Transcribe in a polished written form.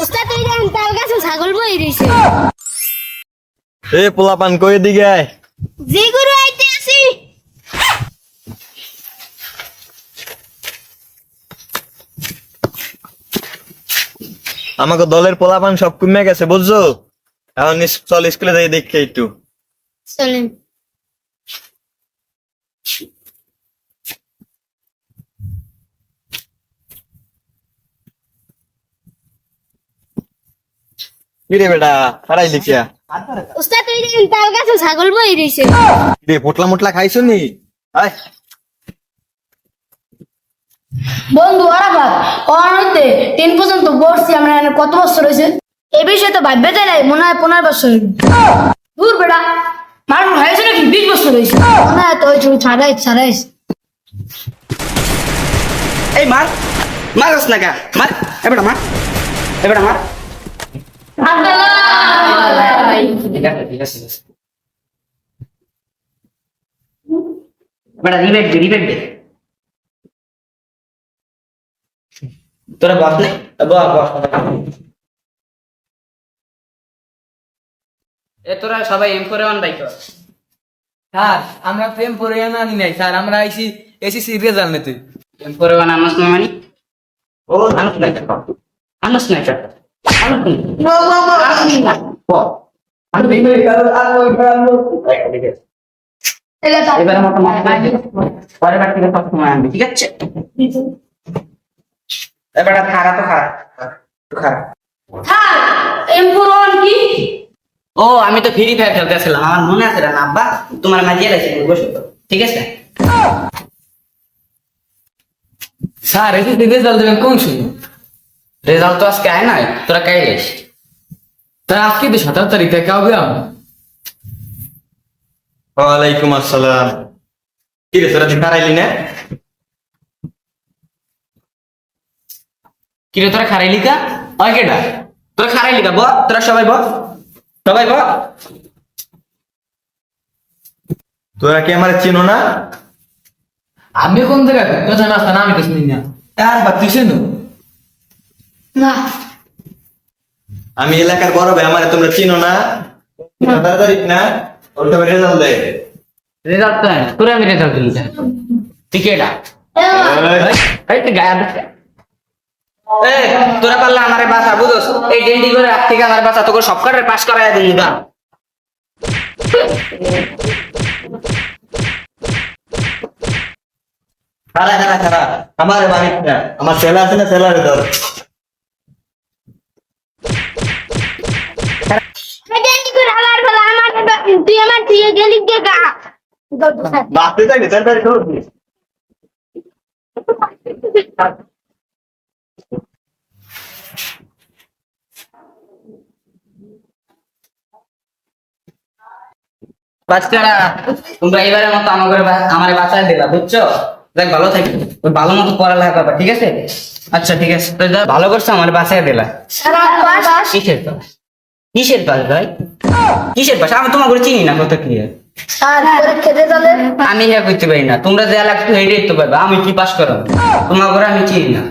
উস্তাদ তুই জান তাল গাছে ছাগল বই রইছে। এ পোলাপান কই দিকে আয়। জি গুরু আইতে আসি। আমাকে দলের পোলাপান সব কমে গেছে বুঝছো। এখন চল স্কুলে যাই দেখে একটু। চলেন। কিরে বেটা হারাই লিখিয়া উস্তাদ তুই জান তাল গাছে ছাগল বই রইছে। রে পোটলা মোটলা খাইছো নি? আয় বন্ধু আরাফাত ওর হইতে 10 পর্যন্ত পড়ছি আমরা এখানে কত বছর হয়েছে এই বিষয়ে তো ভাববে তাই নাই মনে হয় 15 বছর হইবে। দূর বেটা মানুষ হয়েছে নাকি 20 বছর হয়েছে মনে হয় তো ওই ছবি ছাড়াইস এই মার মারস না কা মার এবারে মার এবারে মার ঠিক আছে এবারে রিবেট দে তোরা বস নে বস এ তোরা সবাই M4 বাই কর স্যার আমরা প্রেম করে আনি নাই স্যার আমরা এসেছি রেজাল্ট নিতে। M4 আনস না মানে ও আনস না এবারে মতো পরে বার থেকে সব সময় আনবি ঠিক আছে এবারে খারাপ এমপুরন কি ও আমি তো ফ্রি ফায়ার খেলতেছিলাম আমার মনে আছে না আব্বা তোমার মাঝিয়ে লাগছে বসে তো ঠিক আছে স্যার এসেছি রেজাল্ট দেবেন কোন সময়? রেজাল্ট তো আজকে আয় নাই তোরা কাই গেছ স্যার আজকে তো 17 তারিখ থেকে হবে ওয়ালাইকুম আসসালাম। কিরে তোরা হারাইলি না? কিরে তোরা খারাইলি কা ওই কেডা তোরা খারাইলি কা তোরা সবাই তোরা কি আমার চিনো না? আমি কোন জায়গা তো জানাস না আমি তো শুনি না। আর তুই শুনো না আমি এলাকার বড় ভাই, আমার তোমরা চিনো না? 17 তারিখ না? ওটা রেজাল্ট দে। রেজাল্ট তো আয় না তোরা আমি রেজাল্ট দিলি তুই কেডা এই তুই গায়া দিস এ তোরা পারলে আমারে বাসা বুঝছ এই ডেন্ডি করে আপ থেকে আমার বাসা তোকে সব কাটার পাস করায় দিই গা খারা আমার বাড়ি না, আমার ছেলে আছে না, ছেলের ধর। আইডেন্টি করে হালার ফলা আমার তুই আমার দিয়ে গেলি কে গা। বাসতে যাই না, তাড়াতাড়ি চলো তুমি। বাচ্চারা তোমরা এবারের মতো আমার বাঁচায় দিলা বুঝছো দেখ ভালো থাকি ওই ভালো মতো পড়ালেখা করবা ঠিক আছে আচ্ছা ঠিক আছে তো যা ভালো করছো আমার বাঁচায় দিলা সারা পাস কিসের পাস ভাই কিসের পাস আমি তোমার করে চিনি না কত কি আর খেতে চলে আমি ইয়া করতে পারি না তোমরা যা লাগতো হেঁটে তো পারবে আমি কি পাস করো তোমার করে আমি চিনি না